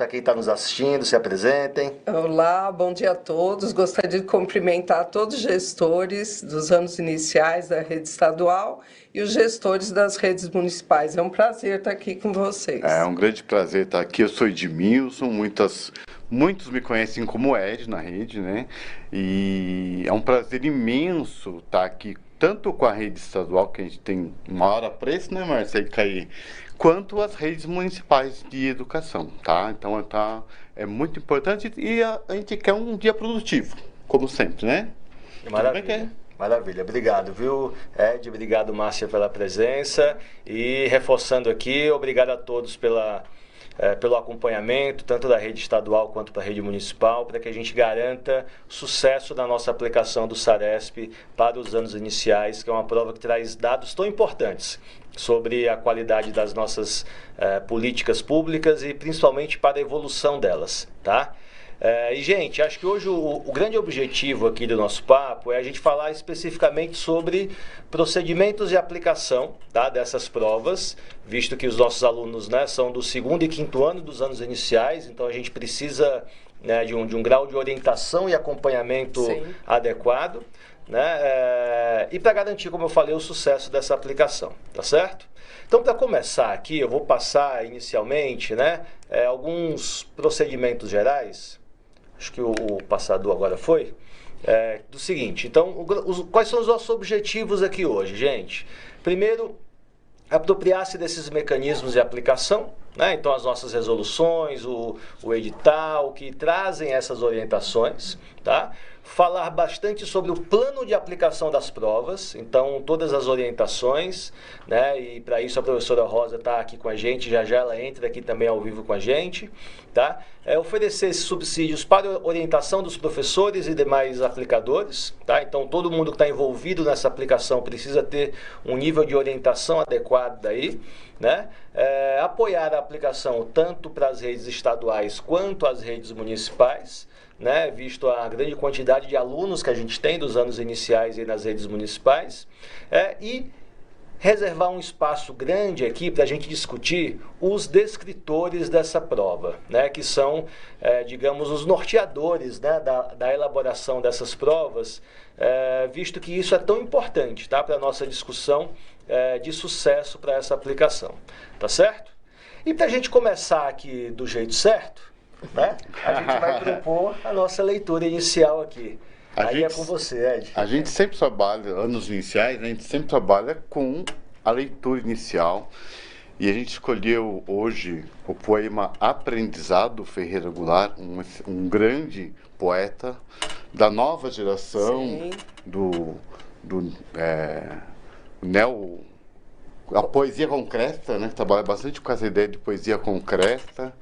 para quem está nos assistindo, se apresentem. Olá, bom dia a todos. Gostaria de cumprimentar todos os gestores dos anos iniciais da rede estadual e os gestores das redes municipais. É um prazer estar aqui com vocês. É um grande prazer estar aqui. Eu sou Edmilson, muitos me conhecem como Ed na rede, né? E é um prazer imenso estar aqui, tanto com a rede estadual, que a gente tem uma hora preço, né, Marcelo, quanto as redes municipais de educação, tá? Então é muito importante e a gente quer um dia produtivo, como sempre, né? Maravilha. Maravilha, obrigado, viu, Ed? Obrigado, Márcia, pela presença. E reforçando aqui, obrigado a todos pelo acompanhamento, tanto da rede estadual quanto da rede municipal, para que a gente garanta o sucesso da nossa aplicação do SARESP para os anos iniciais, que é uma prova que traz dados tão importantes sobre a qualidade das nossas políticas públicas e principalmente para a evolução delas, tá? E, gente, acho que hoje o grande objetivo aqui do nosso papo é a gente falar especificamente sobre procedimentos de aplicação, tá, dessas provas, visto que os nossos alunos, né, são do 2º e 5º ano dos anos iniciais, então a gente precisa, né, de um grau de orientação e acompanhamento adequado, né, e para garantir, como eu falei, o sucesso dessa aplicação, tá certo? Então, para começar aqui, eu vou passar inicialmente, né, alguns procedimentos gerais. Acho que o passador agora foi. Do seguinte, então, quais são os nossos objetivos aqui hoje, gente? Primeiro, apropriar-se desses mecanismos de aplicação, né? Então, as nossas resoluções, o edital, que trazem essas orientações, tá? Falar bastante sobre o plano de aplicação das provas, então todas as orientações, né? E para isso a professora Rosa está aqui com a gente, já ela entra aqui também ao vivo com a gente, tá? Oferecer esses subsídios para orientação dos professores e demais aplicadores, tá? Então todo mundo que está envolvido nessa aplicação precisa ter um nível de orientação adequado daí, né? Apoiar a aplicação tanto para as redes estaduais quanto as redes municipais, né, visto a grande quantidade de alunos que a gente tem dos anos iniciais aí nas redes municipais, e reservar um espaço grande aqui para a gente discutir os descritores dessa prova, né, que são, digamos, os norteadores, né, da elaboração dessas provas, visto que isso é tão importante, tá, para a nossa discussão de sucesso para essa aplicação, tá certo? E para a gente começar aqui do jeito certo, né? A gente vai propor a nossa leitura inicial aqui. É com você, Ed. A gente sempre trabalha, anos iniciais, a gente sempre trabalha com a leitura inicial. E a gente escolheu hoje o poema Aprendizado, Ferreira Goulart, um grande poeta da nova geração, a poesia concreta, né? Trabalha bastante com essa ideia de poesia concreta.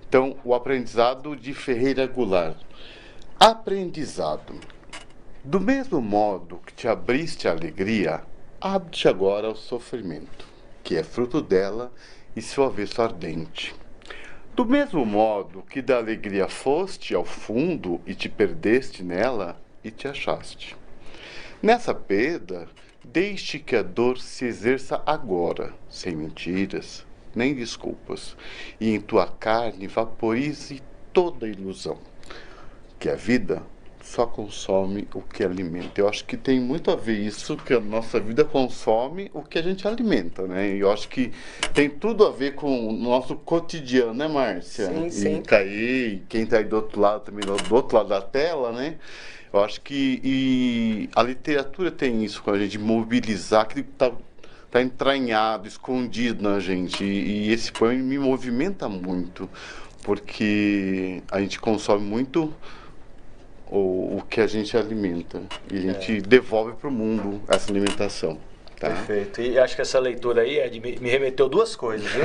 Então, o aprendizado de Ferreira Goulart. Aprendizado. Do mesmo modo que te abriste à alegria, abre-te agora ao sofrimento, que é fruto dela e seu avesso ardente. Do mesmo modo que da alegria foste ao fundo e te perdeste nela e te achaste. Nessa perda, deixe que a dor se exerça agora, sem mentiras, nem desculpas, e em tua carne vaporize toda ilusão, que a vida só consome o que alimenta. Eu acho que tem muito a ver isso, que a nossa vida consome o que a gente alimenta, né? E eu acho que tem tudo a ver com o nosso cotidiano, né, Márcia? Sim. E Caí, quem está aí do outro lado também, do outro lado da tela, né? Eu acho que a literatura tem isso, com a gente mobilizar aquilo que está entranhado, escondido na gente. E esse poema me movimenta muito, porque a gente consome muito o que a gente alimenta. E a gente devolve para o mundo essa alimentação. Tá? Perfeito. E acho que essa leitura aí me remeteu duas coisas, viu?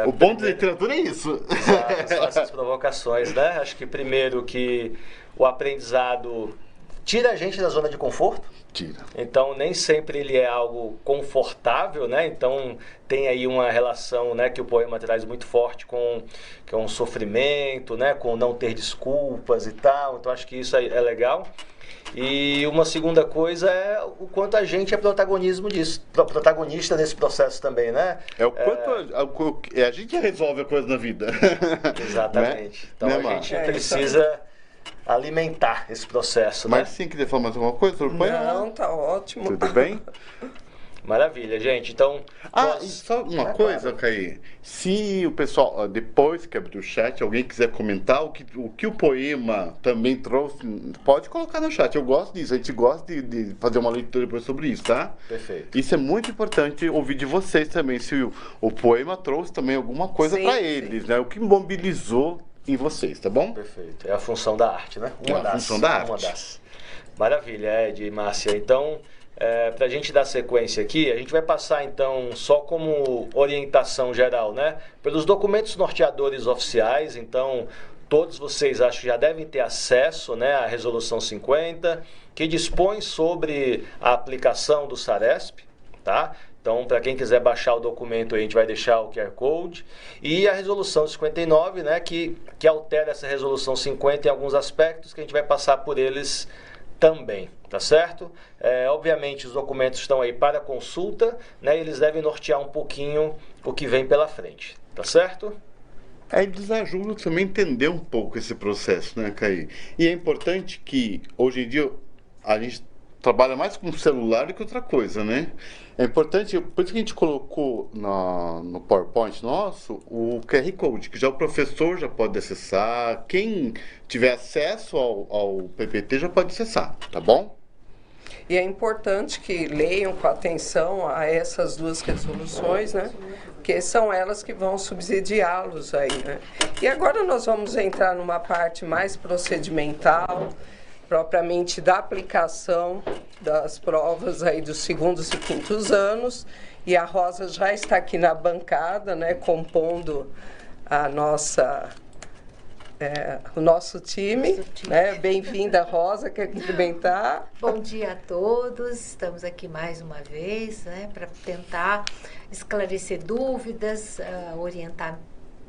O bom de literatura é isso. Exato, são essas provocações, né? Acho que primeiro que o aprendizado tira a gente da zona de conforto. Tira. Então, nem sempre ele é algo confortável, né? Então, tem aí uma relação, né, que o poema traz muito forte com que é um sofrimento, né, com não ter desculpas e tal. Então, acho que isso é legal. E uma segunda coisa é o quanto a gente é protagonista desse processo também, né? É o quanto a gente resolve a coisa na vida. Exatamente. Né? Então, Né, a gente precisa alimentar esse processo, Mas né? sim, queria falar mais alguma coisa? Não, tá ótimo. Tudo bem? Maravilha, gente. Então... E só uma coisa, Caí. Se o pessoal, depois que abrir o chat, alguém quiser comentar o que o poema também trouxe, pode colocar no chat. Eu gosto disso. A gente gosta de fazer uma leitura depois sobre isso, tá? Perfeito. Isso é muito importante ouvir de vocês também. Se o poema trouxe também alguma coisa para eles, né? O que mobilizou em vocês, tá bom? Perfeito. É a função da arte, né? Função da arte. Uma das. Maravilha, Ed e Márcia. Então, para a gente dar sequência aqui, a gente vai passar, então, só como orientação geral, né? Pelos documentos norteadores oficiais. Então, todos vocês acho que já devem ter acesso, né, à Resolução 50, que dispõe sobre a aplicação do SARESP, tá? Então, para quem quiser baixar o documento, a gente vai deixar o QR Code. E a Resolução 59, né, que altera essa Resolução 50 em alguns aspectos, que a gente vai passar por eles também, tá certo? Obviamente, os documentos estão aí para consulta, né, e eles devem nortear um pouquinho o que vem pela frente, tá certo? Eles ajudam também a entender um pouco esse processo, né, Caí? E é importante que, hoje em dia, a gente trabalha mais com celular do que outra coisa, né? É importante, por isso que a gente colocou no PowerPoint nosso o QR Code, que já o professor já pode acessar, quem tiver acesso ao PPT já pode acessar, tá bom? E é importante que leiam com atenção a essas duas resoluções, né? Porque são elas que vão subsidiá-los aí, né? E agora nós vamos entrar numa parte mais procedimental, propriamente da aplicação das provas aí dos segundos e quintos anos. E a Rosa já está aqui na bancada, né, compondo a o nosso time. Né? Bem-vinda, Rosa, quer cumprimentar? Bom dia a todos, estamos aqui mais uma vez, né, para tentar esclarecer dúvidas, orientar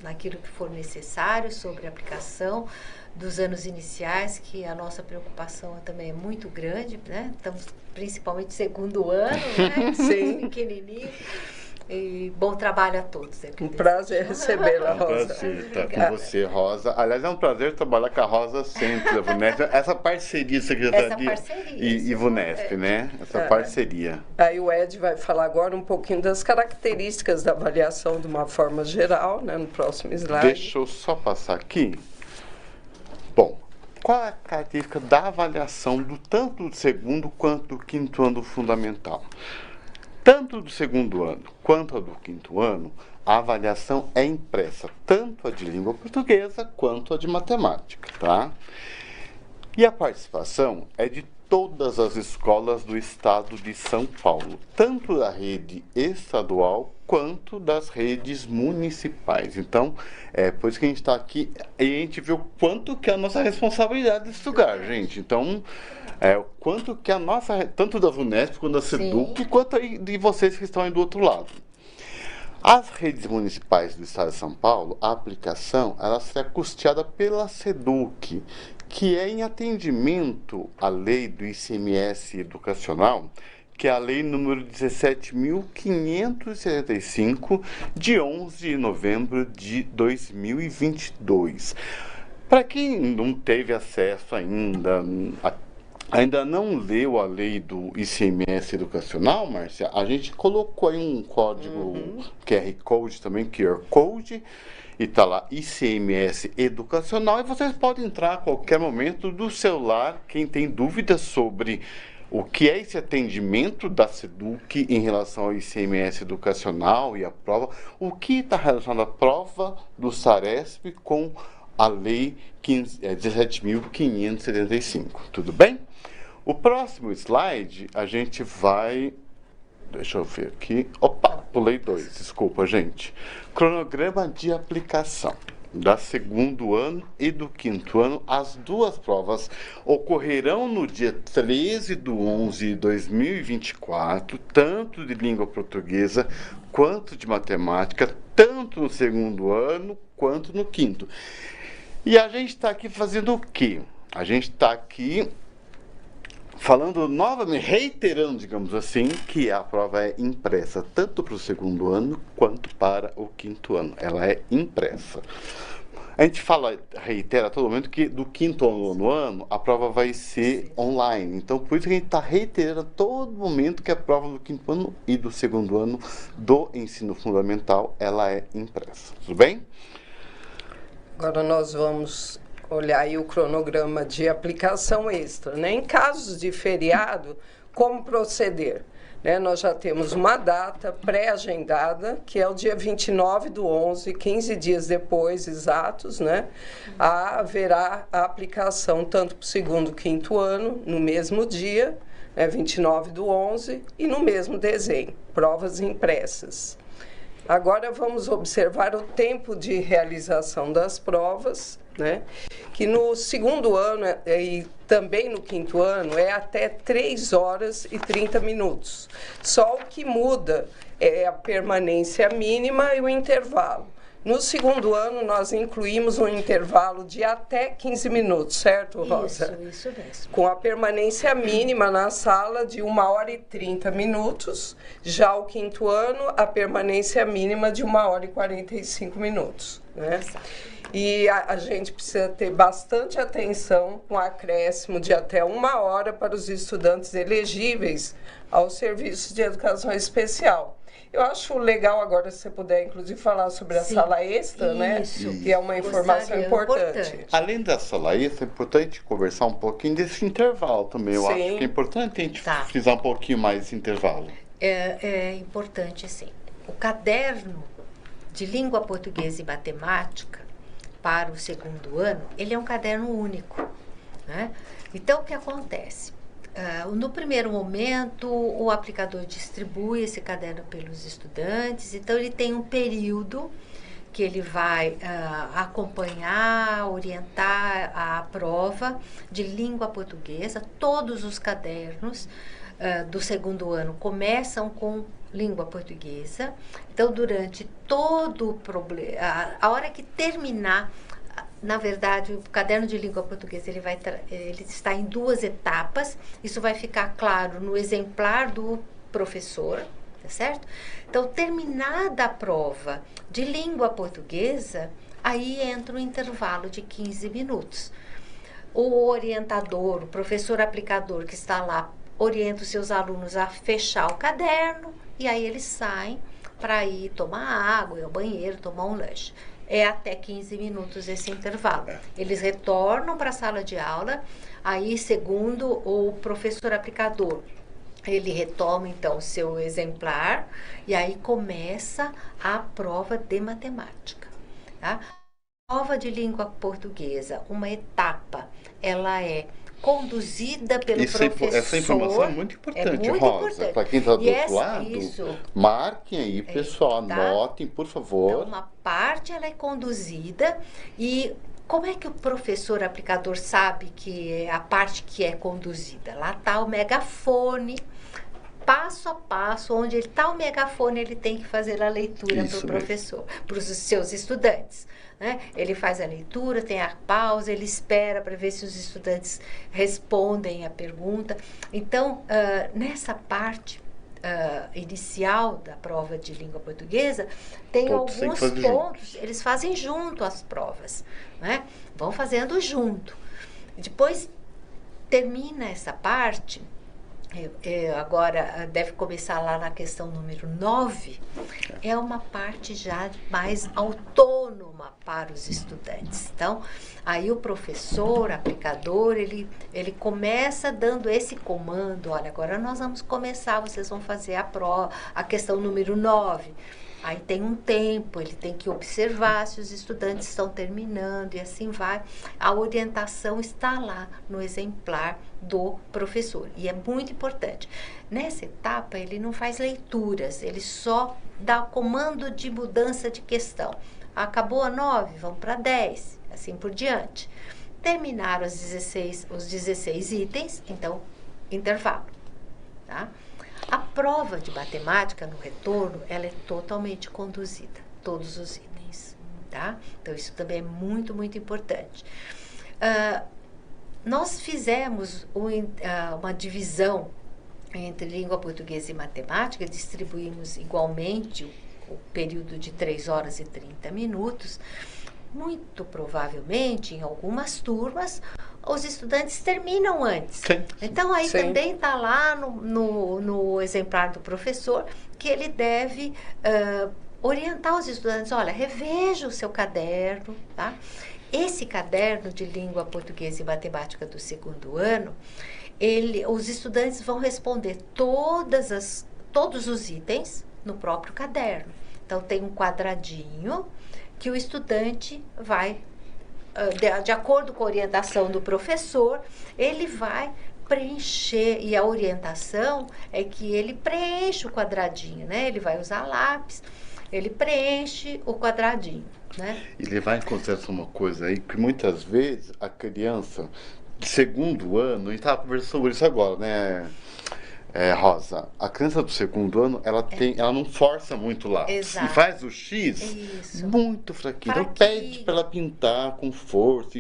naquilo que for necessário sobre a aplicação dos anos iniciais, que a nossa preocupação também é muito grande, né? Estamos principalmente segundo ano, né? Sim. Pequenininho. E bom trabalho a todos. Um prazer recebê-la, Rosa. É um prazer estar com você, Rosa. Aliás, é um prazer trabalhar com a Rosa sempre, a VUNESP. Essa parceria, Secretaria e VUNESP, né? Essa parceria. Aí o Ed vai falar agora um pouquinho das características da avaliação de uma forma geral, né? No próximo slide. Deixa eu só passar aqui. Bom, qual é a característica da avaliação do tanto do segundo quanto do quinto ano fundamental? Tanto do segundo ano quanto a do quinto ano, a avaliação é impressa, tanto a de língua portuguesa quanto a de matemática, tá? E a participação é de todas as escolas do estado de São Paulo, tanto da rede estadual quanto das redes municipais. Então, por isso que a gente está aqui e a gente viu quanto que é a nossa responsabilidade desse lugar, gente. Então, o quanto que a nossa, tanto da VUNESP quanto da SEDUC, quanto aí de vocês que estão aí do outro lado. As redes municipais do estado de São Paulo, a aplicação, ela será custeada pela SEDUC, que é em atendimento à lei do ICMS educacional, que é a lei número 17.575, de 11 de novembro de 2022. Para quem não teve acesso ainda não leu a lei do ICMS educacional, Márcia, a gente colocou aí um código QR Code também, QR Code, e está lá ICMS educacional, e vocês podem entrar a qualquer momento do celular, quem tem dúvidas sobre o que é esse atendimento da SEDUC em relação ao ICMS educacional e a prova, o que está relacionado à prova do SARESP com a lei 17.575, tudo bem? O próximo slide, a gente vai... Deixa eu ver aqui. Opa, pulei 2, desculpa, gente. Cronograma de aplicação. da segundo ano e do quinto ano. As duas provas ocorrerão no dia 13/11/2024, tanto de língua portuguesa quanto de matemática, tanto no segundo ano quanto no quinto. E a gente está aqui fazendo o quê? A gente está aqui falando novamente, reiterando, digamos assim, que a prova é impressa tanto para o segundo ano quanto para o quinto ano. Ela é impressa. A gente reitera a todo momento que do quinto ao nono ano a prova vai ser online. Então, por isso que a gente está reiterando a todo momento que a prova do quinto ano e do segundo ano do ensino fundamental, ela é impressa. Tudo bem? Agora nós vamos olhar aí o cronograma de aplicação extra, né? Em casos de feriado, como proceder? Né? Nós já temos uma data pré-agendada, que é o dia 29/11, 15 dias depois, exatos, né? Haverá a aplicação tanto para o segundo e quinto ano, no mesmo dia, né? 29/11, e no mesmo desenho, provas impressas. Agora vamos observar o tempo de realização das provas, né? Que no segundo ano e também no quinto ano é até 3 horas e 30 minutos. Só o que muda é a permanência mínima e o intervalo. No segundo ano, nós incluímos um intervalo de até 15 minutos, certo, Rosa? Isso mesmo. Com a permanência mínima na sala de 1 hora e 30 minutos. Já o quinto ano, a permanência mínima de 1 hora e 45 minutos, né? E a gente precisa ter bastante atenção com acréscimo de até 1 hora para os estudantes elegíveis aos serviços de educação especial. Eu acho legal agora, se você puder, inclusive, falar sobre a sala extra, né? Que é uma informação importante. Além da sala extra, é importante conversar um pouquinho desse intervalo também. Eu acho que é importante a gente frisar um pouquinho mais esse intervalo. É importante, sim. O caderno de língua portuguesa e matemática para o segundo ano, ele é um caderno único, né? Então, o que acontece? No primeiro momento, o aplicador distribui esse caderno pelos estudantes, então ele tem um período que ele vai acompanhar, orientar a prova de língua portuguesa. Todos os cadernos do segundo ano começam com língua portuguesa. Então, durante todo o problema, a hora que terminar, na verdade, o caderno de língua portuguesa ele está em 2 etapas. Isso vai ficar claro no exemplar do professor, tá certo? Então, terminada a prova de língua portuguesa, aí entra um intervalo de 15 minutos. O orientador, o professor aplicador que está lá, orienta os seus alunos a fechar o caderno e aí eles saem para ir tomar água, ir ao banheiro, tomar um lanche. É até 15 minutos esse intervalo. Eles retornam para a sala de aula, aí, segundo o professor aplicador, ele retoma, então, o seu exemplar e aí começa a prova de matemática. Tá? A prova de língua portuguesa, uma etapa, ela é conduzida pelo professor. Essa informação é muito importante, Rosa. Para quem está do outro lado, marquem aí, pessoal, anotem, por favor. Então, uma parte ela é conduzida e como é que o professor aplicador sabe que é a parte que é conduzida? Lá está o megafone, passo a passo, onde está o megafone, ele tem que fazer a leitura para o professor, para os seus estudantes. Né? Ele faz a leitura, tem a pausa, ele espera para ver se os estudantes respondem a pergunta. Então, nessa parte inicial da prova de língua portuguesa, tem alguns pontos, eles fazem junto as provas, né? Vão fazendo junto. Depois termina essa parte. Agora deve começar lá na questão número 9, é uma parte já mais autônoma para os estudantes. Então, aí o professor, aplicador, ele começa dando esse comando, olha, agora nós vamos começar, vocês vão fazer a prova, a questão número 9. Aí tem um tempo, ele tem que observar se os estudantes estão terminando e assim vai. A orientação está lá no exemplar do professor. E é muito importante. Nessa etapa, ele não faz leituras, ele só dá comando de mudança de questão. Acabou a 9, vamos para 10, assim por diante. Terminaram os 16 itens, então, intervalo. Tá? A prova de matemática no retorno, ela é totalmente conduzida, todos os itens. Tá? Então, isso também é muito, muito importante. Nós fizemos uma divisão entre língua portuguesa e matemática, distribuímos igualmente o período de 3 horas e 30 minutos. Muito provavelmente, em algumas turmas, os estudantes terminam antes. Sim. Então, aí Sim. também está lá no exemplar do professor que ele deve orientar os estudantes. Olha, reveja o seu caderno, tá? Esse caderno de língua portuguesa e matemática do 2º ano, os estudantes vão responder todos os itens no próprio caderno. Então, tem um quadradinho que o estudante vai, de acordo com a orientação do professor, ele vai preencher, e a orientação é que ele preenche o quadradinho, né? Ele vai usar lápis, ele preenche o quadradinho, né? E levar em consideração uma coisa aí, que muitas vezes a criança de 2º ano, a gente estava conversando sobre isso agora, né, Rosa? A criança do 2º ano, ela não força muito lápis. Exato. E faz o X Isso. muito fraquinho. Então Fraquinho. pede para ela pintar com força,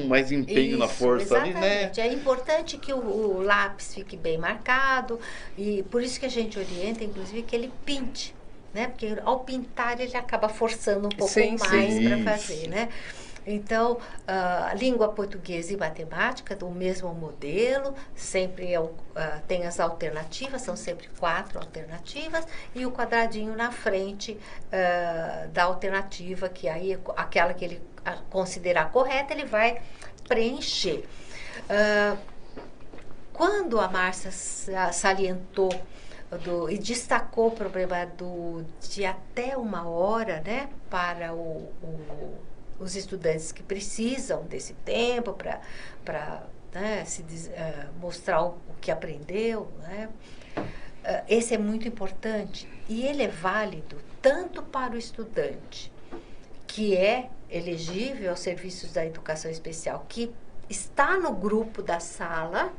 mais empenho na Isso, força ali, né? exatamente. É importante que o lápis fique bem marcado, e por isso que a gente orienta, inclusive, que ele pinte, né? Porque ao pintar ele acaba forçando um pouco Sim, mais sim. para Isso. fazer, né? Então, a língua portuguesa e matemática, do mesmo modelo, sempre tem as alternativas, são sempre 4 alternativas, e o quadradinho na frente da alternativa, que aí aquela que ele considerar correta, ele vai preencher. Quando a Márcia salientou e destacou o problema de até 1 hora, né, para os estudantes que precisam desse tempo para né, mostrar o que aprendeu, né? Esse é muito importante, e ele é válido tanto para o estudante que é elegível aos serviços da educação especial, que está no grupo da sala,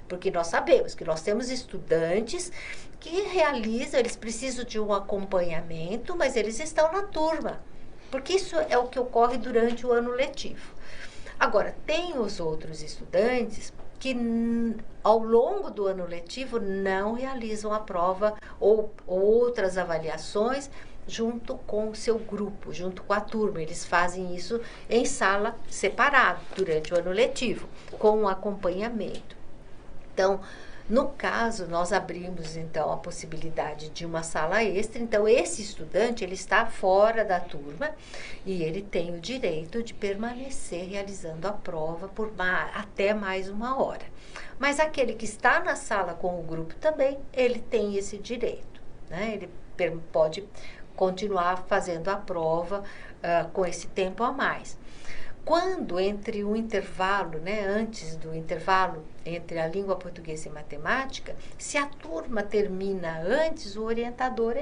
porque nós sabemos que nós temos estudantes que eles precisam de um acompanhamento, mas eles estão na turma, porque isso é o que ocorre durante o ano letivo. Agora, tem os outros estudantes que ao longo do ano letivo não realizam a prova ou outras avaliações junto com o seu grupo, junto com a turma. Eles fazem isso em sala separada durante o ano letivo, com o acompanhamento. Então, no caso, nós abrimos, então, a possibilidade de uma sala extra. Então, esse estudante, ele está fora da turma e ele tem o direito de permanecer realizando a prova por até mais 1 hora. Mas aquele que está na sala com o grupo também, ele tem esse direito, né? Ele pode continuar fazendo a prova com esse tempo a mais. Quando entre o intervalo, né, antes do intervalo entre a língua portuguesa e matemática, se a turma termina antes, o orientador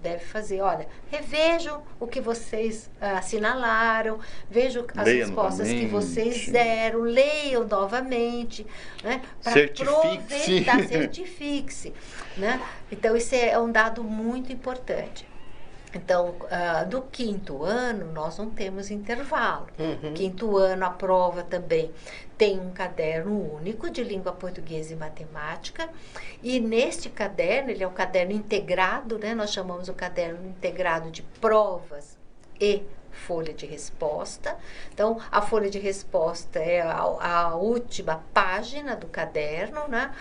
deve fazer, olha, revejam o que vocês assinalaram, vejam as respostas que vocês deram, leiam novamente, né, para aproveitar, certifique-se, né? Então, isso é um dado muito importante. Então, do 5º ano, nós não temos intervalo. 5º ano, a prova também tem um caderno único de língua portuguesa e matemática. E neste caderno, ele é um caderno integrado, né? Nós chamamos o caderno integrado de provas e folha de resposta. Então, a folha de resposta é a última página do caderno, né?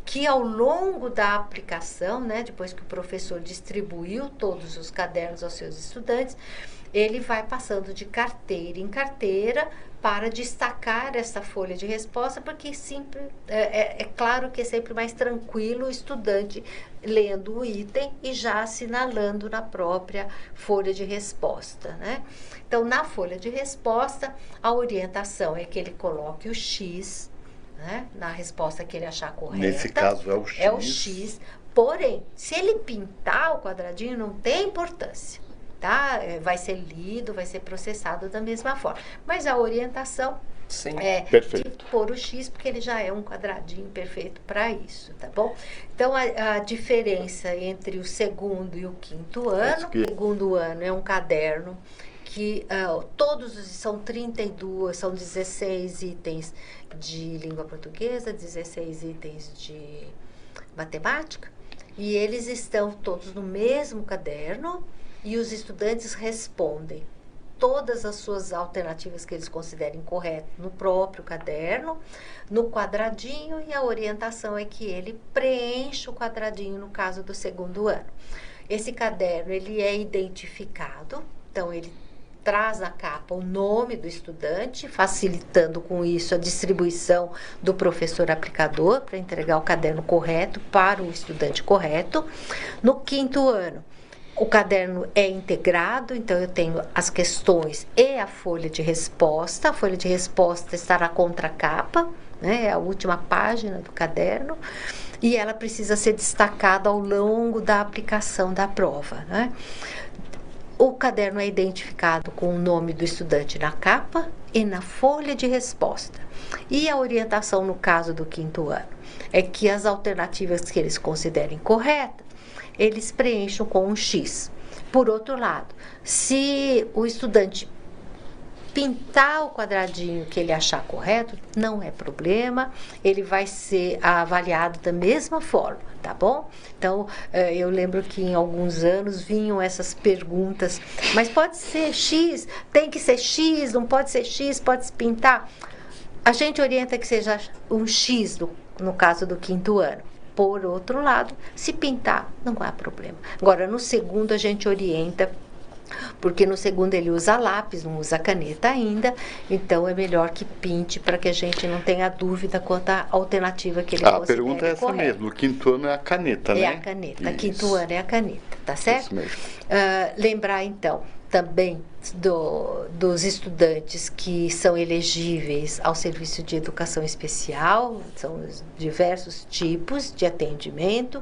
Que ao longo da aplicação, né, depois que o professor distribuiu todos os cadernos aos seus estudantes, ele vai passando de carteira em carteira para destacar essa folha de resposta, porque sempre, é claro que é sempre mais tranquilo o estudante lendo o item e já assinalando na própria folha de resposta, né? Então, na folha de resposta, a orientação é que ele coloque o X, né, na resposta que ele achar correta. Nesse caso é o X. É o X. Porém, se ele pintar o quadradinho, não tem importância. tá? Vai ser lido, vai ser processado da mesma forma. Mas a orientação Sim. é Perfeito. de pôr o X, porque ele já é um quadradinho perfeito para isso, tá bom? Então, a diferença entre o segundo e o quinto ano, o segundo ano é um caderno que são 32, são 16 itens de língua portuguesa, 16 itens de matemática, e eles estão todos no mesmo caderno, e os estudantes respondem todas as suas alternativas que eles considerem corretas no próprio caderno, no quadradinho, e a orientação é que ele preencha o quadradinho no caso do segundo ano. Esse caderno, ele é identificado, então ele traz na capa o nome do estudante, facilitando com isso a distribuição do professor aplicador para entregar o caderno correto para o estudante correto. No quinto ano, o caderno é integrado, então eu tenho as questões e a folha de resposta. A folha de resposta está na contracapa, né, é a última página do caderno, e ela precisa ser destacada ao longo da aplicação da prova, né? O caderno é identificado com o nome do estudante na capa e na folha de resposta. E a orientação no caso do quinto ano é que as alternativas que eles considerem corretas, eles preencham com um X. Por outro lado, se o estudante pintar o quadradinho que ele achar correto, não é problema, ele vai ser avaliado da mesma forma, tá bom? Então, eu lembro que em alguns anos vinham essas perguntas, mas pode ser X, tem que ser X, não pode ser X, pode se pintar. A gente orienta que seja um X no caso do quinto ano. Por outro lado, se pintar, não há problema. Agora, no segundo, a gente orienta, porque no segundo ele usa lápis, não usa caneta ainda, então é melhor que pinte para que a gente não tenha dúvida quanto à alternativa que ele considere correta. A pergunta é essa mesmo, no quinto ano é a caneta, né? É a caneta, quinto ano é a caneta, tá certo? Isso mesmo. Lembrar então também dos estudantes que são elegíveis ao serviço de educação especial, são os diversos tipos de atendimento,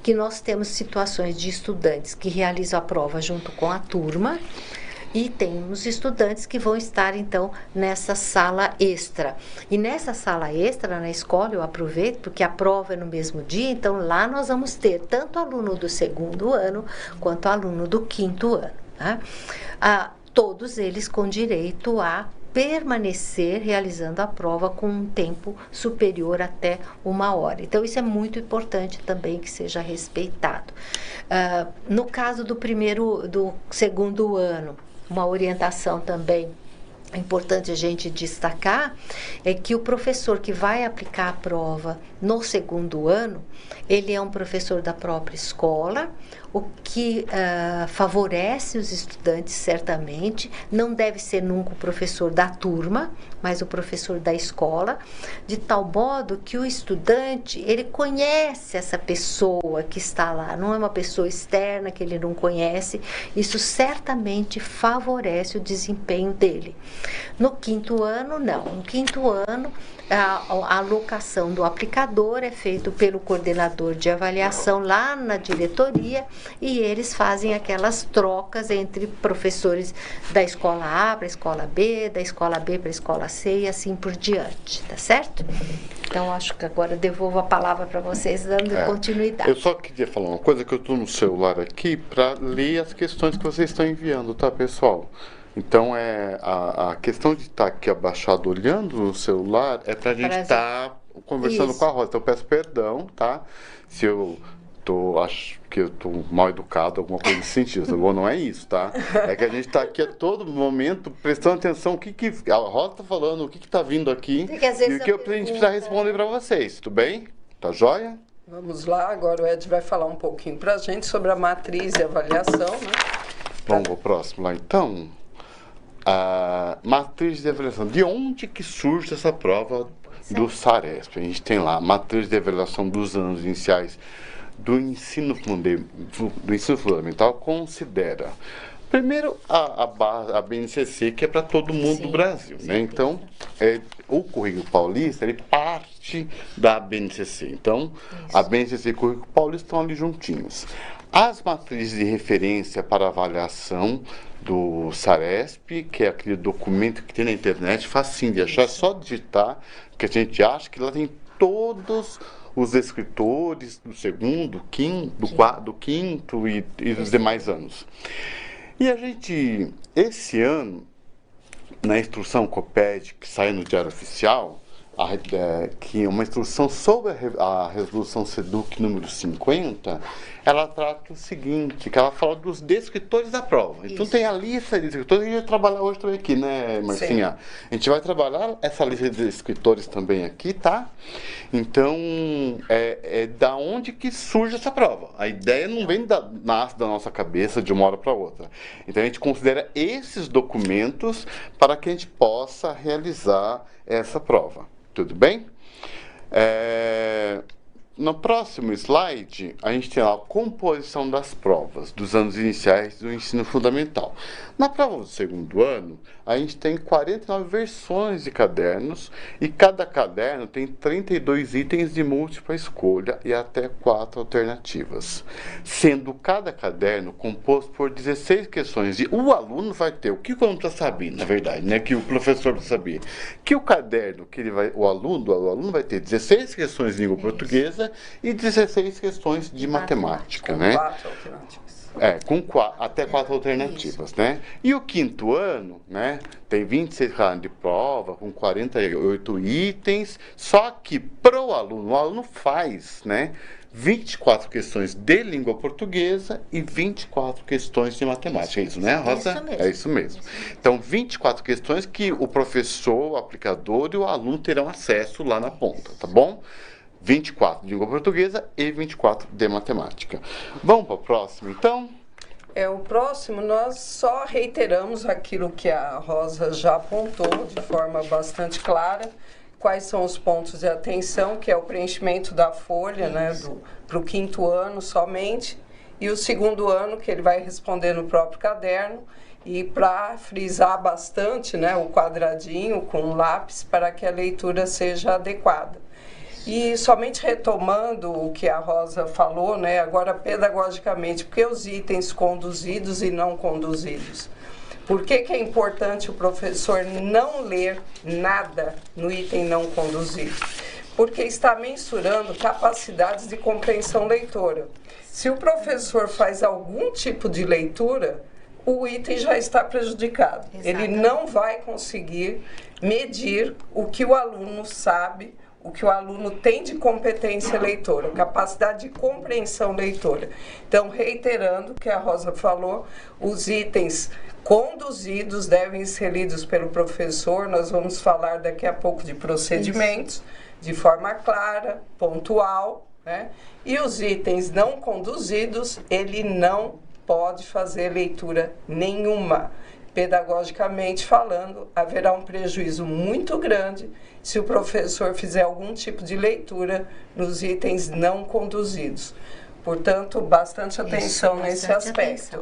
que nós temos situações de estudantes que realizam a prova junto com a turma, e temos estudantes que vão estar, então, nessa sala extra. E nessa sala extra, na escola, eu aproveito, porque a prova é no mesmo dia, então lá nós vamos ter tanto aluno do segundo ano, quanto aluno do quinto ano. Tá? Todos eles com direito a permanecer realizando a prova com um tempo superior até 1 hora. Então, isso é muito importante também que seja respeitado. No caso do segundo ano, uma orientação também importante a gente destacar é que o professor que vai aplicar a prova no segundo ano, ele é um professor da própria escola, o que favorece os estudantes certamente. Não deve ser nunca o professor da turma, mas o professor da escola, de tal modo que o estudante, ele conhece essa pessoa que está lá, não é uma pessoa externa que ele não conhece. Isso certamente favorece o desempenho dele. No quinto ano, não. No quinto ano, a alocação do aplicador é feito pelo coordenador de avaliação lá na diretoria, e eles fazem aquelas trocas entre professores da escola A para a escola B, da escola B para a escola C e assim por diante, tá certo? Então, acho que agora devolvo a palavra para vocês, dando continuidade. Eu só queria falar uma coisa, que eu estou no celular aqui para ler as questões que vocês estão enviando, tá, pessoal? Então, a questão de estar aqui abaixado olhando no celular é para a gente estar conversando com a Rosa. Então, eu peço perdão, tá? Se eu acho que eu estou mal educado, alguma coisa nesse sentido. Bom, não é isso, tá? É que a gente está aqui a todo momento prestando atenção o que a Rosa está falando, o que está vindo aqui, e o que a gente precisa responder para vocês. Tudo bem? Tá joia? Vamos lá, agora o Ed vai falar um pouquinho para a gente sobre a matriz de avaliação, né? Vamos ao próximo lá, então. A matriz de avaliação. De onde que surge essa prova do SARESP? A gente tem lá a matriz de avaliação dos anos iniciais do ensino fundamental. Considera primeiro a BNCC, que é para todo mundo do Brasil, né? Então, o Currículo Paulista, ele parte da BNCC. Então, a BNCC e o Currículo Paulista estão ali juntinhos. as matrizes de referência para avaliação do SARESP, que é aquele documento que tem na internet, facinho de achar, é só digitar, que a gente acha que lá tem todos os escritores do segundo, do quinto e dos demais anos. E a gente, esse ano, na instrução COPED, que saiu no Diário Oficial, que é uma instrução sobre a resolução SEDUC número 50, ela trata o seguinte, que ela fala dos descritores da prova. Então tem a lista de descritores, e a gente vai trabalhar hoje também aqui, né, Marcinha? Sim. A gente vai trabalhar essa lista de descritores também aqui, tá? Então, é da onde que surge essa prova. A ideia não vem nasce da nossa cabeça de uma hora para outra. Então a gente considera esses documentos para que a gente possa realizar essa prova. Tudo bem? No próximo slide, a gente tem lá a composição das provas dos anos iniciais do ensino fundamental. Na prova do segundo ano, a gente tem 49 versões de cadernos e cada caderno tem 32 itens de múltipla escolha e até 4 alternativas, sendo cada caderno composto por 16 questões. E o aluno vai ter, o que o aluno precisa saber, na verdade, né, que o professor precisa saber, que o caderno que o aluno vai ter 16 questões de língua portuguesa e 16 questões de matemática, né? 4 alternativas. Até 4 alternativas, isso, né? E o quinto ano, né, tem 26 cadernos de prova, com 48 itens, só que o aluno faz, né, 24 questões de língua portuguesa e 24 questões de matemática. É isso, né, Rosa? Isso mesmo. É isso mesmo. Então, 24 questões que o professor, o aplicador e o aluno terão acesso lá na ponta, tá bom? 24 de língua portuguesa e 24 de matemática. Vamos para o próximo, então? O próximo, nós só reiteramos aquilo que a Rosa já apontou de forma bastante clara, quais são os pontos de atenção, que é o preenchimento da folha, né, para o quinto ano somente, e o segundo ano, que ele vai responder no próprio caderno, e para frisar bastante, né, o quadradinho com lápis para que a leitura seja adequada. E somente retomando o que a Rosa falou, né, agora pedagogicamente, por que os itens conduzidos e não conduzidos? Por que é importante o professor não ler nada no item não conduzido? Porque está mensurando capacidades de compreensão leitora. Se o professor faz algum tipo de leitura, o item já está prejudicado. Exatamente. Ele não vai conseguir medir o que o aluno sabe, o que o aluno tem de competência leitora, capacidade de compreensão leitora. Então, reiterando o que a Rosa falou, os itens conduzidos devem ser lidos pelo professor. Nós vamos falar daqui a pouco de procedimentos, de forma clara, pontual, né? E os itens não conduzidos, ele não pode fazer leitura nenhuma. Pedagogicamente falando, haverá um prejuízo muito grande se o professor fizer algum tipo de leitura nos itens não conduzidos. Portanto, bastante atenção nesse aspecto.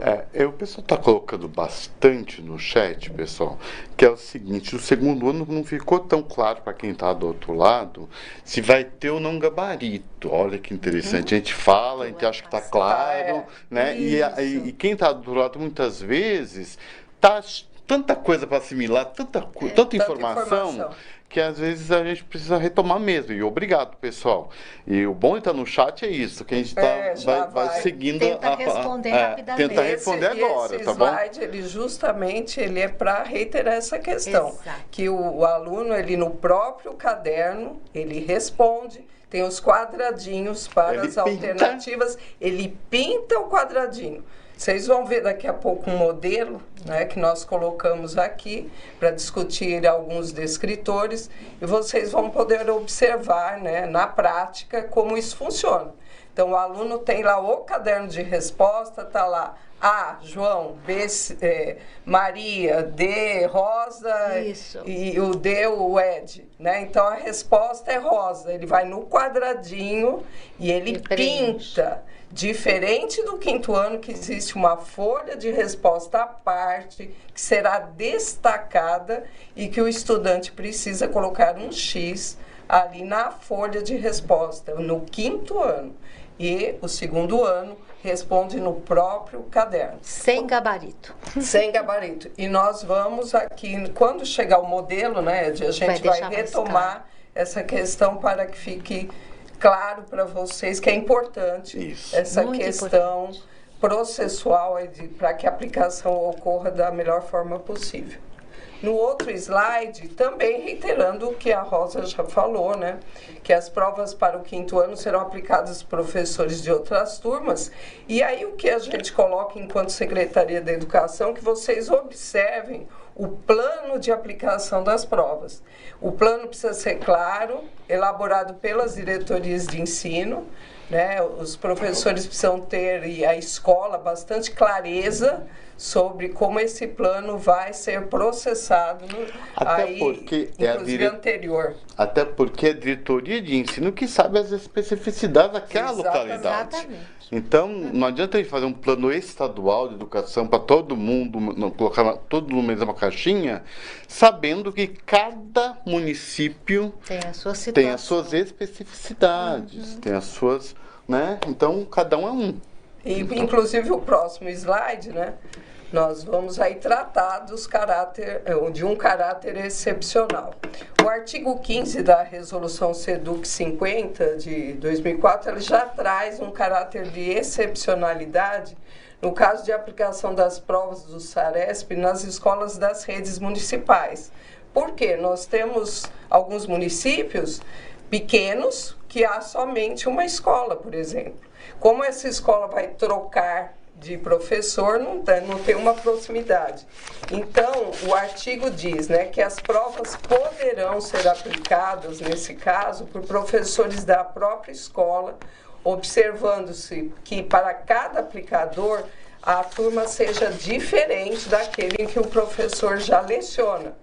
O pessoal está colocando bastante no chat, pessoal, que é o seguinte: o segundo ano não ficou tão claro para quem está do outro lado se vai ter ou não gabarito. Olha que interessante. A gente fala, a gente acha que está claro, né? E quem está do outro lado muitas vezes tá tanta coisa para assimilar, tanta informação, que às vezes a gente precisa retomar mesmo. E obrigado, pessoal. E o bom de estar no chat é isso, que a gente vai seguindo. Tenta responder rapidamente. Tenta responder agora, esse tá bom? Slide, ele é para reiterar essa questão. Exato. Que o aluno, ele no próprio caderno, ele responde, tem os quadradinhos para as alternativas, ele pinta o quadradinho. Vocês vão ver daqui a pouco um modelo, né, que nós colocamos aqui para discutir alguns descritores, e vocês vão poder observar, né, na prática como isso funciona. Então, o aluno tem lá o caderno de resposta, está lá A, João, B, Maria, D, Rosa. Isso. E o D, o Ed. Né? Então, a resposta é rosa. Ele vai no quadradinho e ele pinta. Diferente do quinto ano, que existe uma folha de resposta à parte, que será destacada e que o estudante precisa colocar um X ali na folha de resposta, no quinto ano. E o segundo ano responde no próprio caderno. Sem gabarito. Sem gabarito. E nós vamos aqui, quando chegar o modelo, né, a gente vai retomar essa questão para que fique claro para vocês que é importante essa muito questão importante. Processual para que a aplicação ocorra da melhor forma possível. No outro slide, também reiterando o que a Rosa já falou, né? Que as provas para o 5º ano serão aplicadas aos professores de outras turmas. E aí o que a gente coloca enquanto Secretaria da Educação, que vocês observem o plano de aplicação das provas. O plano precisa ser claro, elaborado pelas diretorias de ensino, né? Os professores precisam ter, e a escola, bastante clareza sobre como esse plano vai ser processado, inclusive anterior. Até porque a diretoria de ensino que sabe as especificidades daquela localidade. Exatamente. Então, não adianta a gente fazer um plano estadual de educação para todo mundo, colocar todo mundo na mesma caixinha, sabendo que cada município tem as suas especificidades, tem as suas, né? Então, cada um é um. E, inclusive, o próximo slide, né? Nós vamos aí tratar de um caráter excepcional. O artigo 15 da Resolução SEDUC 50 de 2004, ele já traz um caráter de excepcionalidade no caso de aplicação das provas do SARESP nas escolas das redes municipais. Por quê? Nós temos alguns municípios pequenos que há somente uma escola, por exemplo. Como essa escola vai trocar de professor, não tem uma proximidade. Então, o artigo diz, né, que as provas poderão ser aplicadas, nesse caso, por professores da própria escola, observando-se que para cada aplicador a turma seja diferente daquele em que o professor já leciona.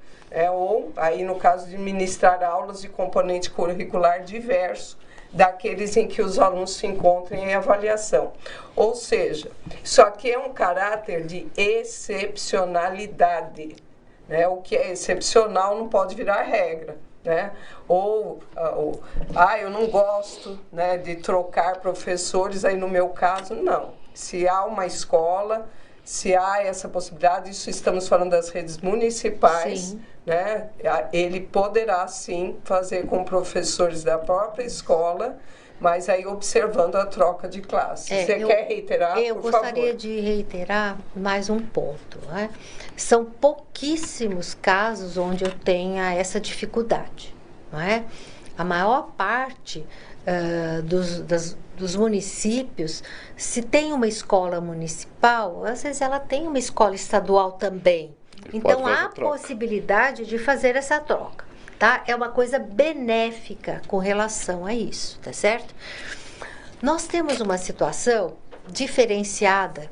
Ou, aí no caso de ministrar aulas de componente curricular diverso, daqueles em que os alunos se encontram em avaliação. Ou seja, isso aqui é um caráter de excepcionalidade, né? O que é excepcional não pode virar regra, né? Eu não gosto, né, de trocar professores, aí no meu caso, não. Se há uma escola, se há essa possibilidade, isso estamos falando das redes municipais, sim, né? Ele poderá sim fazer com professores da própria escola, mas aí observando a troca de classe. Você quer reiterar, por favor? Eu gostaria de reiterar mais um ponto, né? São pouquíssimos casos onde eu tenha essa dificuldade, não é? A maior parte dos municípios, se tem uma escola municipal, às vezes ela tem uma escola estadual também. Então, há possibilidade de fazer essa troca, tá? É uma coisa benéfica com relação a isso, tá certo? Nós temos uma situação diferenciada,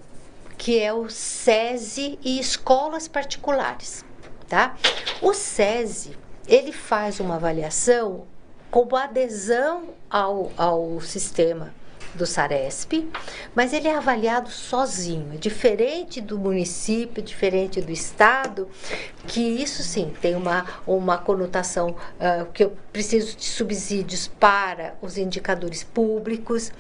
que é o SESI e escolas particulares, tá? O SESI, ele faz uma avaliação como adesão ao sistema do SARESP, mas ele é avaliado sozinho, é diferente do município, diferente do estado, que isso sim tem uma conotação que eu preciso de subsídios para os indicadores públicos,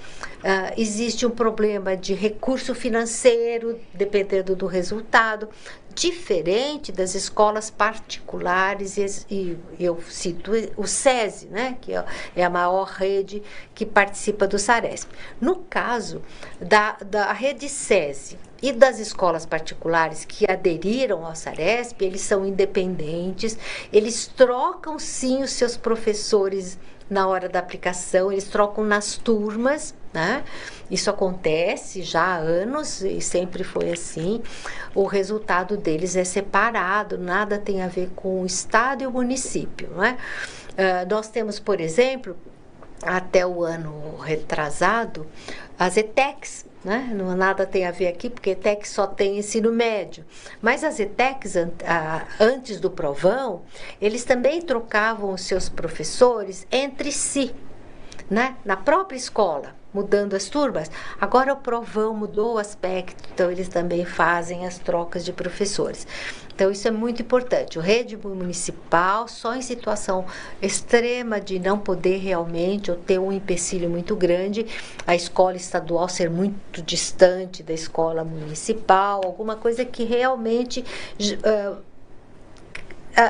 existe um problema de recurso financeiro, dependendo do resultado, diferente das escolas particulares, e eu cito o SESI, né, que é a maior rede que participa do SARESP. No caso da rede SESI e das escolas particulares que aderiram ao SARESP, eles são independentes, eles trocam sim os seus professores na hora da aplicação, eles trocam nas turmas, né? Isso acontece já há anos e sempre foi assim. O resultado deles é separado, nada tem a ver com o estado e o município, né? Nós temos, por exemplo, até o ano retrasado, as ETECs, né? Não nada tem a ver aqui, porque ETEC só tem ensino médio. Mas as ETECs, antes do provão, eles também trocavam os seus professores entre si, né? Na própria escola mudando as turmas. Agora o Provão mudou o aspecto, então eles também fazem as trocas de professores. Então, isso é muito importante. O rede municipal, só em situação extrema de não poder realmente, ou ter um empecilho muito grande, a escola estadual ser muito distante da escola municipal, alguma coisa que realmente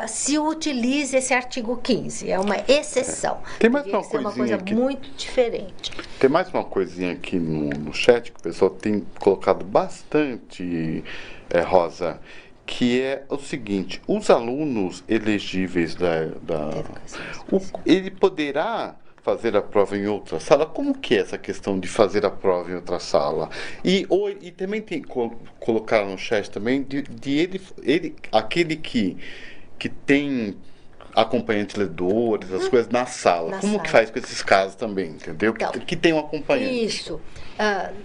se utilize esse artigo 15. É uma exceção. Tem mais Teria uma que ser uma coisinha coisa aqui. muito diferente. Tem mais uma coisinha aqui no chat que o pessoal tem colocado bastante, Rosa, que é o seguinte: os alunos elegíveis ele poderá fazer a prova em outra sala? Como que é essa questão de fazer a prova em outra sala? E também tem colocar no chat também aquele que tem acompanhante ledores, as coisas na sala. Como que faz com esses casos também, entendeu? Então, que tem um acompanhante. Isso.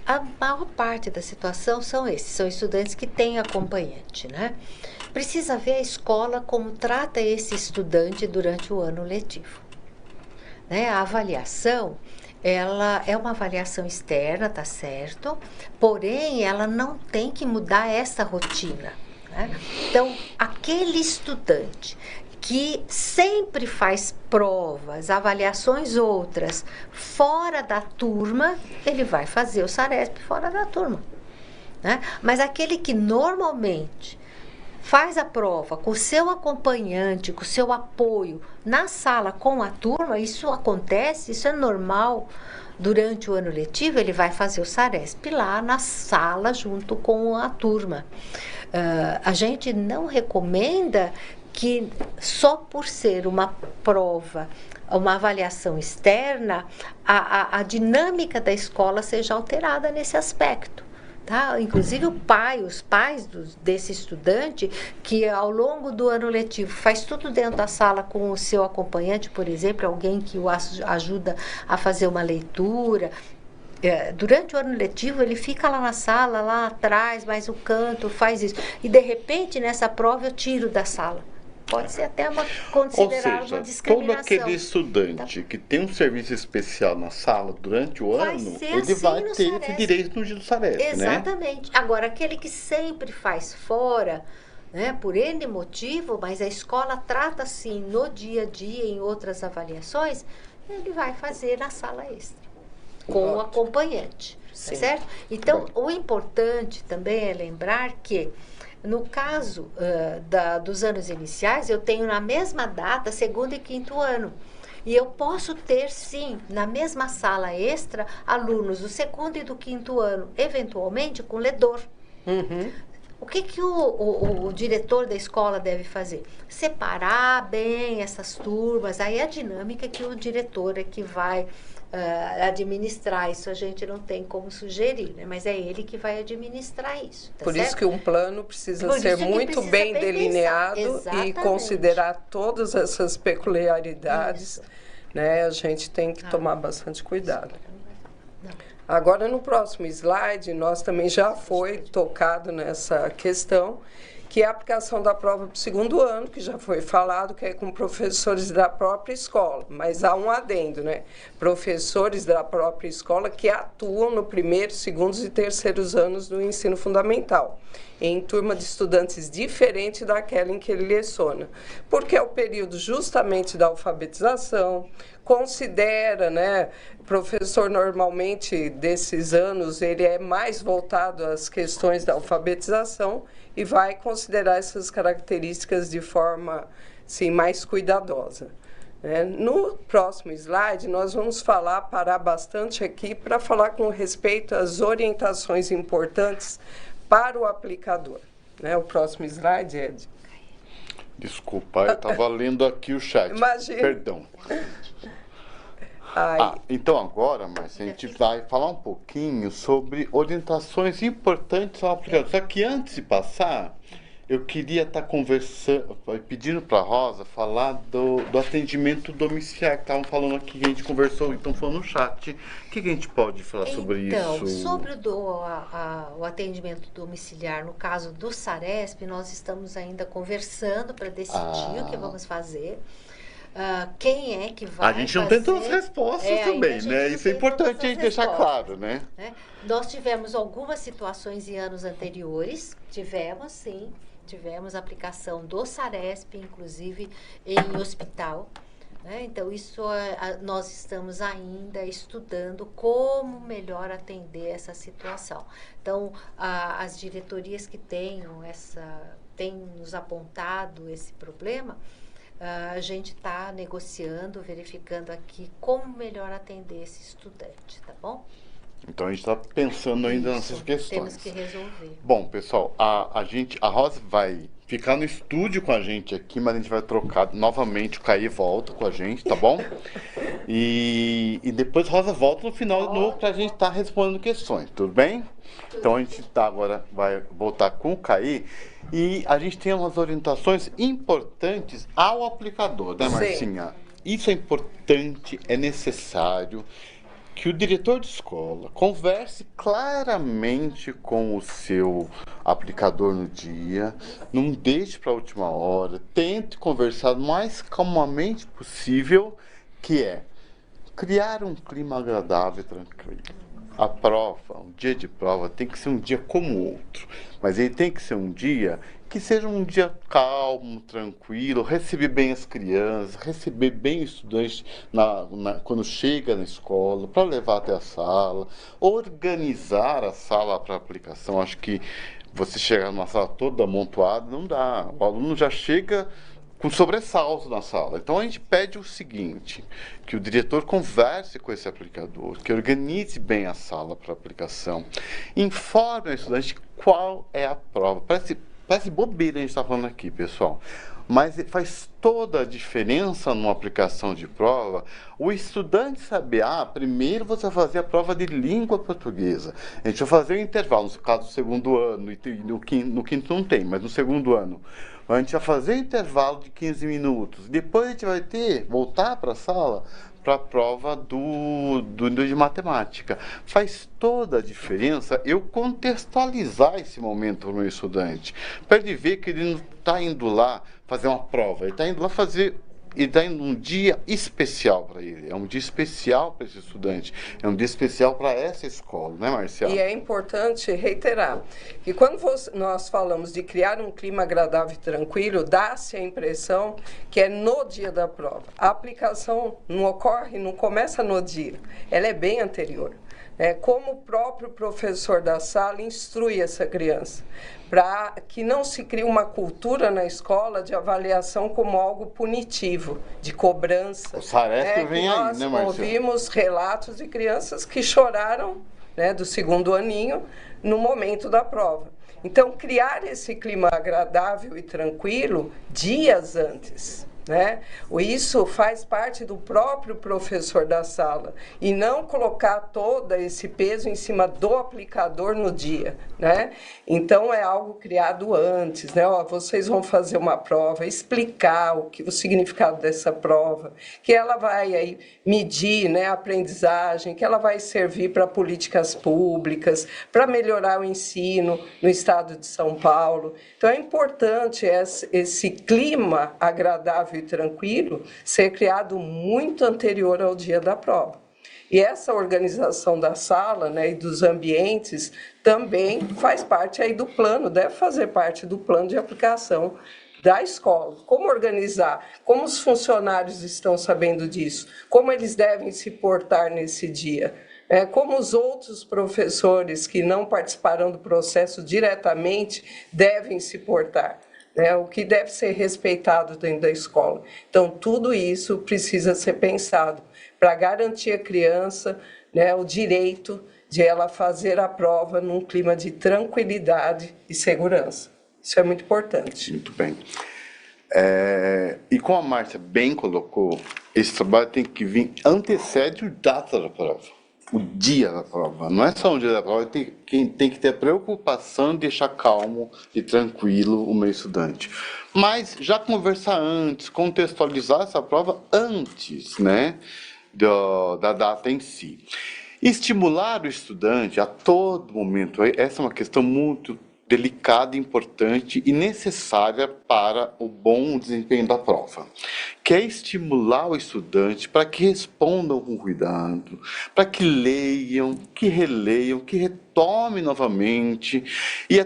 A maior parte da situação são estudantes que têm acompanhante, né? Precisa ver a escola como trata esse estudante durante o ano letivo. Né? A avaliação, ela é uma avaliação externa, tá certo? Porém, ela não tem que mudar essa rotina. Né? Então, aquele estudante que sempre faz provas, avaliações outras fora da turma, ele vai fazer o Saresp fora da turma. Né? Mas aquele que normalmente faz a prova com o seu acompanhante, com o seu apoio na sala com a turma, isso acontece, isso é normal. Durante o ano letivo, ele vai fazer o Saresp lá na sala junto com a turma. A gente não recomenda que só por ser uma prova, uma avaliação externa, a dinâmica da escola seja alterada nesse aspecto. Tá? Inclusive os pais desse estudante, que ao longo do ano letivo faz tudo dentro da sala com o seu acompanhante, por exemplo, alguém que o ajuda a fazer uma leitura. Durante o ano letivo, ele fica lá na sala, lá atrás, mais o canto, faz isso. E, de repente, nessa prova, eu tiro da sala. Pode ser até considerada uma discriminação. Todo aquele estudante que tem um serviço especial na sala durante o ano, ele vai ter esse direito no do Saresp, né? Exatamente. Agora, aquele que sempre faz fora, né, por N motivo, mas a escola trata assim no dia a dia, em outras avaliações, ele vai fazer na sala extra, com o acompanhante, tá certo? Então, o importante também é lembrar que, no caso dos anos iniciais, eu tenho na mesma data, segundo e quinto ano. E eu posso ter, sim, na mesma sala extra, alunos do segundo e do quinto ano, eventualmente com ledor. Uhum. O que o diretor da escola deve fazer? Separar bem essas turmas. Aí a dinâmica que o diretor é que vai administrar. Isso a gente não tem como sugerir, né? Mas é ele que vai administrar isso. Tá Por certo? isso que um plano precisa ser muito bem delineado e considerar todas essas peculiaridades. Né? A gente tem que tomar bastante cuidado. Agora, no próximo slide, nós também já foi tocado nessa questão, que é a aplicação da prova para o segundo ano, que já foi falado, que é com professores da própria escola. Mas há um adendo, né? Professores da própria escola que atuam no primeiro, segundos e terceiros anos do ensino fundamental, em turma de estudantes diferente daquela em que ele leciona. Porque é o período justamente da alfabetização, considera, né, o professor normalmente desses anos, ele é mais voltado às questões da alfabetização e vai considerar essas características de forma, assim, mais cuidadosa. No próximo slide, nós vamos parar bastante aqui para falar com respeito às orientações importantes para o aplicador. O próximo slide, Ed. Desculpa, eu estava lendo aqui o chat. Imagina. Perdão. Então agora, Márcia, a gente vai falar um pouquinho sobre orientações importantes ao aplicador. Só que antes de passar, eu queria estar conversando, pedindo para a Rosa falar do atendimento domiciliar, que estavam falando aqui, que a gente conversou, então falando no chat. O que a gente pode falar sobre isso? Então, sobre o atendimento domiciliar, no caso do Saresp, nós estamos ainda conversando para decidir o que vamos fazer. quem é que vai A gente não fazer... tem todas as respostas também, né? Isso é importante a gente deixar claro, né? Nós tivemos algumas situações em anos anteriores, tivemos sim, tivemos aplicação do Saresp, inclusive em hospital. Então, isso nós estamos ainda estudando como melhor atender essa situação. Então, as diretorias que têm nos apontado esse problema, a gente está negociando, verificando aqui como melhor atender esse estudante, tá bom? Então a gente está pensando ainda nessas questões. Temos que resolver. Bom, pessoal, a Rosa vai ficar no estúdio com a gente aqui, mas a gente vai trocar novamente, o Caí volta com a gente, tá bom? E depois a Rosa volta no final de novo para a gente estar respondendo questões, tudo bem? Então a gente agora vai voltar com o Caí e a gente tem umas orientações importantes ao aplicador, né, Marcinha? Sim. Isso é importante, é necessário que o diretor de escola converse claramente com o seu aplicador no dia, não deixe para a última hora, tente conversar o mais calmamente possível, que é criar um clima agradável e tranquilo. A prova, um dia de prova, tem que ser um dia como outro, mas ele tem que ser um dia que seja um dia calmo, tranquilo, receber bem as crianças, receber bem o estudante quando chega na escola, para levar até a sala, organizar a sala para aplicação. Acho que você chegar numa sala toda amontoada, não dá. O aluno já chega com sobressalto na sala. Então a gente pede o seguinte, que o diretor converse com esse aplicador, que organize bem a sala para aplicação, informe ao estudante qual é a prova. Parece bobeira a gente estar falando aqui, pessoal, mas faz toda a diferença numa aplicação de prova o estudante saber, primeiro você vai fazer a prova de língua portuguesa, a gente vai fazer o intervalo, no caso do segundo ano, e no quinto não tem, mas no segundo ano, a gente vai fazer o intervalo de 15 minutos, depois a gente vai voltar para a sala, para a prova de matemática. Faz toda a diferença eu contextualizar esse momento para o meu estudante, para ele ver que ele não está indo lá fazer uma prova, ele está indo lá ele está indo um dia especial para ele, é um dia especial para esse estudante, é um dia especial para essa escola, né, Marcial? E é importante reiterar que quando nós falamos de criar um clima agradável e tranquilo, dá-se a impressão que é no dia da prova. A aplicação não começa no dia, ela é bem anterior. Como o próprio professor da sala instrui essa criança, para que não se crie uma cultura na escola de avaliação como algo punitivo, de cobrança. O Saresp vem aí, né, Marcelo? Nós ouvimos relatos de crianças que choraram, do segundo aninho no momento da prova. Então, criar esse clima agradável e tranquilo dias antes. Isso faz parte do próprio professor da sala e não colocar todo esse peso em cima do aplicador no dia, Então é algo criado antes, vocês vão fazer uma prova, explicar o significado dessa prova, que ela vai aí medir, a aprendizagem, que ela vai servir para políticas públicas, para melhorar o ensino no estado de São Paulo. Então é importante esse clima agradável e tranquilo ser criado muito anterior ao dia da prova. E essa organização da sala, e dos ambientes também faz parte aí do plano, deve fazer parte do plano de aplicação da escola. Como organizar, como os funcionários estão sabendo disso, como eles devem se portar nesse dia, como os outros professores que não participarão do processo diretamente devem se portar. O que deve ser respeitado dentro da escola. Então, tudo isso precisa ser pensado para garantir à criança o direito de ela fazer a prova num clima de tranquilidade e segurança. Isso é muito importante. Muito bem. E como a Márcia bem colocou, esse trabalho tem que vir, antecede o data da prova. O dia da prova, não é só um dia da prova, quem tem que ter a preocupação de deixar calmo e tranquilo o meu estudante. Mas já conversar antes, contextualizar essa prova antes, da data em si. Estimular o estudante a todo momento, essa é uma questão muito delicada, importante e necessária para o bom desempenho da prova, que é estimular o estudante para que respondam com cuidado, para que leiam, que releiam, que retomem novamente e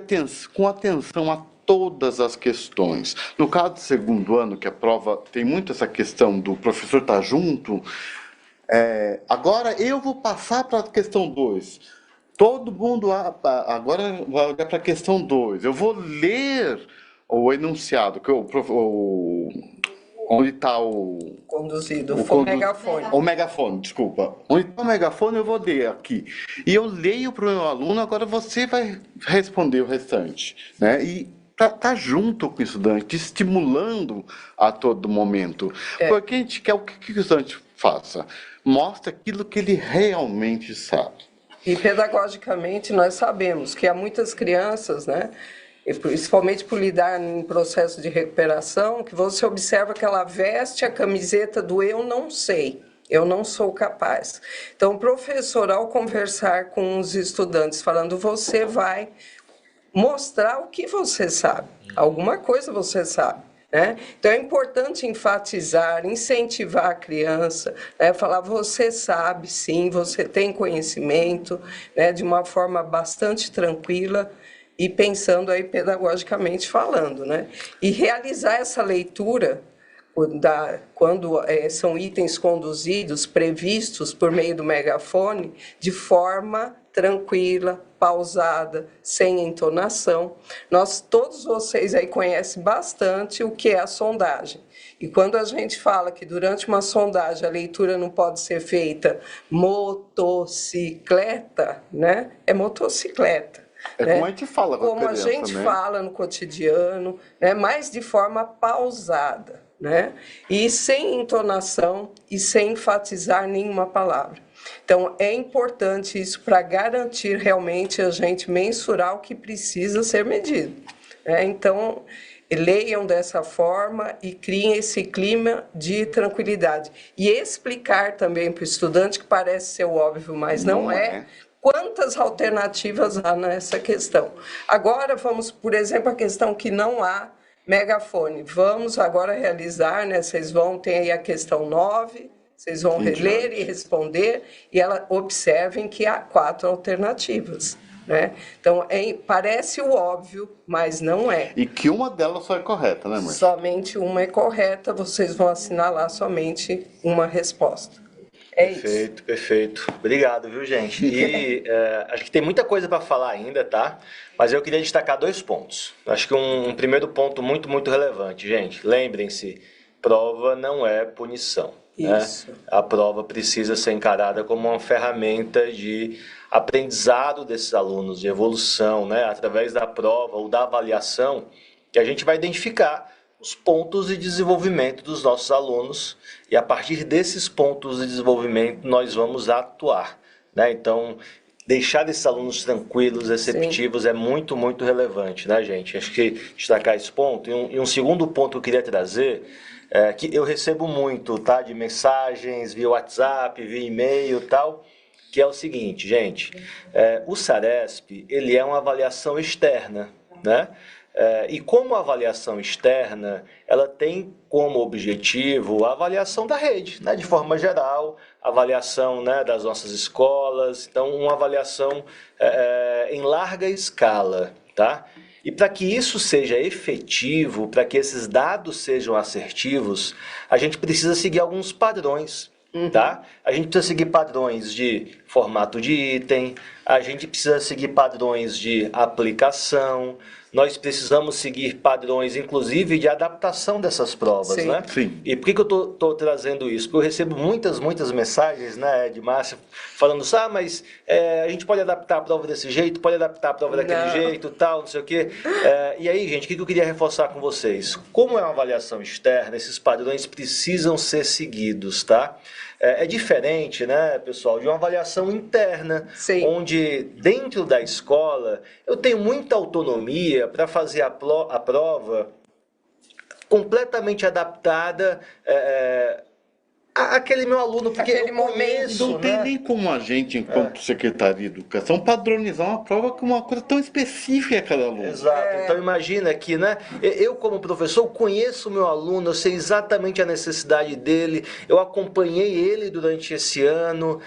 com atenção a todas as questões. No caso do segundo ano, que a prova tem muito essa questão do professor estar junto, agora eu vou passar para a questão 2. Todo mundo agora vai olhar para a questão 2. Eu vou ler o enunciado, onde está o... Conduzido, megafone. O megafone, desculpa. Onde está o megafone eu vou ler aqui. E eu leio para o meu aluno, agora você vai responder o restante. Né? E tá junto com o estudante, estimulando a todo momento. Porque a gente quer o que o estudante faça. Mostra aquilo que ele realmente sabe. E pedagogicamente nós sabemos que há muitas crianças, né, principalmente por lidar em processo de recuperação, que você observa que ela veste a camiseta do eu não sei, eu não sou capaz. Então o professor, ao conversar com os estudantes, falando, você vai mostrar o que você sabe, alguma coisa você sabe. Né? Então é importante enfatizar, incentivar a criança, né? Falar, você sabe sim, você tem conhecimento, né? De uma forma bastante tranquila e pensando aí pedagogicamente falando. Né? E realizar essa leitura quando são itens conduzidos, previstos por meio do megafone, de forma tranquila, pausada, sem entonação. Todos vocês aí conhecem bastante o que é a sondagem. E quando a gente fala que durante uma sondagem a leitura não pode ser feita motocicleta, né? É motocicleta. Né? Como a gente fala com como a gente fala no cotidiano, né? Mas de forma pausada, né? E sem entonação e sem enfatizar nenhuma palavra. Então, é importante isso para garantir realmente a gente mensurar o que precisa ser medido. Então, leiam dessa forma e criem esse clima de tranquilidade. E explicar também para o estudante, que parece ser óbvio, mas não é, quantas alternativas há nessa questão. Agora, vamos, por exemplo, a questão que não há megafone. Vamos agora realizar, né? Vocês vão ter aí a questão 9, vocês vão ler e responder, e observem que há 4 alternativas. Né? Então, parece o óbvio, mas não é. E que uma delas só é correta, né, mãe? Somente uma é correta, vocês vão assinalar somente uma resposta. Perfeito, perfeito. Obrigado, viu, gente? E acho que tem muita coisa para falar ainda, tá? Mas eu queria destacar 2 pontos. Acho que um primeiro ponto muito, muito relevante, gente. Lembrem-se, prova não é punição. Isso. Né? A prova precisa ser encarada como uma ferramenta de aprendizado desses alunos, de evolução, né? Através da prova ou da avaliação, que a gente vai identificar os pontos de desenvolvimento dos nossos alunos e a partir desses pontos de desenvolvimento nós vamos atuar. Né? Então, deixar esses alunos tranquilos, receptivos, é muito, muito relevante, né, gente? Acho que destacar esse ponto. E um segundo ponto que eu queria trazer que eu recebo muito, tá, de mensagens via WhatsApp, via e-mail e tal, que é o seguinte, gente, o SARESP, ele é uma avaliação externa, né? E como avaliação externa, ela tem como objetivo a avaliação da rede, né, de forma geral, avaliação, né, das nossas escolas, então uma avaliação em larga escala, tá? E para que isso seja efetivo, para que esses dados sejam assertivos, a gente precisa seguir alguns padrões, tá? A gente precisa seguir padrões de formato de item, a gente precisa seguir padrões de aplicação, nós precisamos seguir padrões, inclusive, de adaptação dessas provas, Sim. né? Sim. E por que eu tô trazendo isso? Porque eu recebo muitas mensagens, né, de Márcia, falando, mas a gente pode adaptar a prova desse jeito, pode adaptar a prova daquele jeito, tal, não sei o quê. E aí, gente, o que eu queria reforçar com vocês? Como é uma avaliação externa, esses padrões precisam ser seguidos, tá? É diferente, né, pessoal, de uma avaliação interna, Sim. onde dentro da escola eu tenho muita autonomia para fazer a prova completamente adaptada aquele meu aluno, porque Aquele eu conheço, Não tem nem como a gente, enquanto Secretaria de Educação, padronizar uma prova com uma coisa tão específica a cada aluno. Exato. Então imagina aqui, né? Eu como professor conheço o meu aluno, eu sei exatamente a necessidade dele, eu acompanhei ele durante esse ano.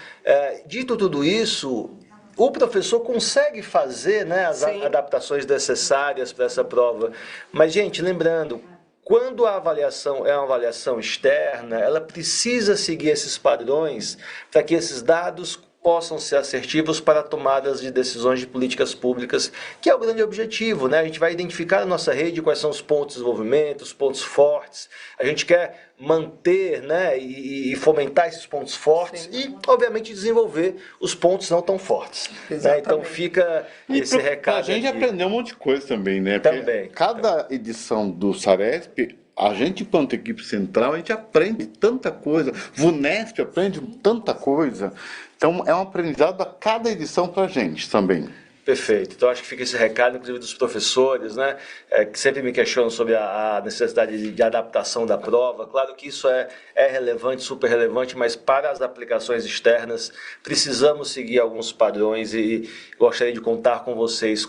Dito tudo isso, o professor consegue fazer, né, as adaptações necessárias para essa prova. Mas, gente, lembrando, quando a avaliação é uma avaliação externa, ela precisa seguir esses padrões para que esses dados possam ser assertivos para tomadas de decisões de políticas públicas, que é o grande objetivo, né? A gente vai identificar na nossa rede quais são os pontos de desenvolvimento, os pontos fortes. A gente quer manter, né, e fomentar esses pontos fortes e, obviamente, desenvolver os pontos não tão fortes. Né? Então fica esse recado. A gente aqui. aprendeu um monte de coisa também, né? Também. Cada edição do Saresp, a gente, enquanto equipe central, a gente aprende tanta coisa. VUNESP aprende tanta coisa. Então, é um aprendizado a cada edição para a gente também. Perfeito. Então, acho que fica esse recado, inclusive, dos professores, né, que sempre me questionam sobre a necessidade de adaptação da prova. Claro que isso é relevante, super relevante, mas para as aplicações externas, precisamos seguir alguns padrões e gostaria de contar com vocês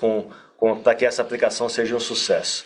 para que essa aplicação seja um sucesso.